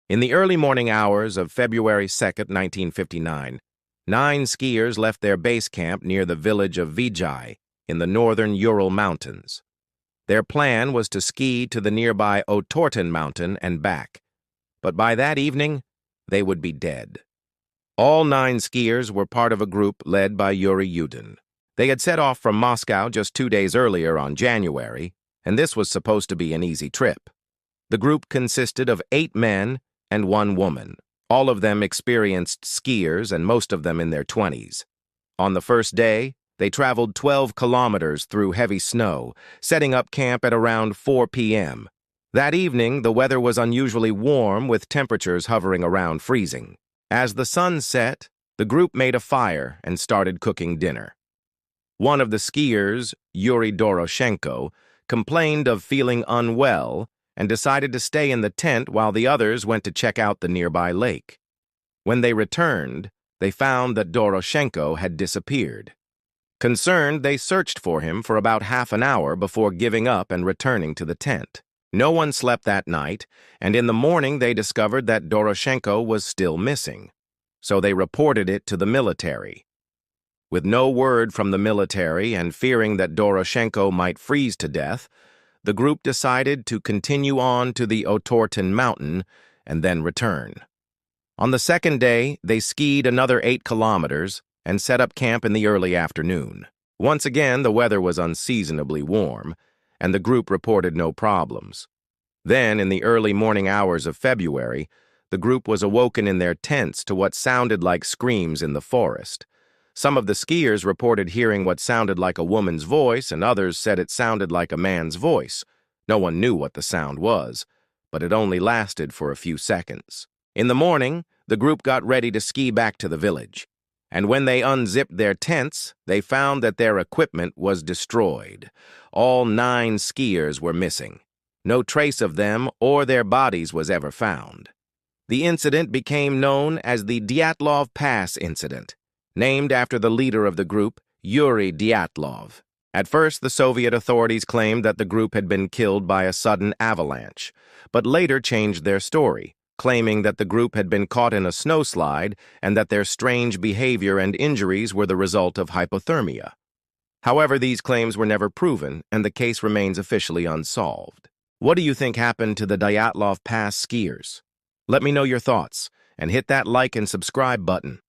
In the early morning hours of February 2nd, 1959, 9 skiers left their base camp near the village of Vijay in the northern Ural Mountains. Their plan was to ski to the nearby Otorten Mountain and back, but by that evening, they would be dead. All 9 skiers were part of a group led by Yuri Yudin. They had set off from Moscow just 2 days earlier on January, and this was supposed to be an easy trip. The group consisted of 8 men and 1 woman, all of them experienced skiers and most of them in their 20s. On the first day, they traveled 12 kilometers through heavy snow, setting up camp at around 4 p.m. That evening, the weather was unusually warm with temperatures hovering around freezing. As the sun set, the group made a fire and started cooking dinner. One of the skiers, Yuri Doroshenko, complained of feeling unwell and decided to stay in the tent while the others went to check out the nearby lake. When they returned, they found that Doroshenko had disappeared. Concerned, they searched for him for about half an hour before giving up and returning to the tent. No one slept that night, and in the morning they discovered that Doroshenko was still missing. So they reported it to the military. With no word from the military and fearing that Doroshenko might freeze to death, the group decided to continue on to the Otorten Mountain and then return. On the second day, they skied another 8 kilometers and set up camp in the early afternoon. Once again, the weather was unseasonably warm, and the group reported no problems. Then, in the early morning hours of February, the group was awoken in their tents to what sounded like screams in the forest. Some of the skiers reported hearing what sounded like a woman's voice, and others said it sounded like a man's voice. No one knew what the sound was, but it only lasted for a few seconds. In the morning, the group got ready to ski back to the village, and when they unzipped their tents, they found that their equipment was destroyed. All 9 skiers were missing. No trace of them or their bodies was ever found. The incident became known as the Dyatlov Pass Incident, named after the leader of the group, Yuri Dyatlov. At first, the Soviet authorities claimed that the group had been killed by a sudden avalanche, but later changed their story, claiming that the group had been caught in a snowslide and that their strange behavior and injuries were the result of hypothermia. However, these claims were never proven, and the case remains officially unsolved. What do you think happened to the Dyatlov Pass skiers? Let me know your thoughts, and hit that like and subscribe button.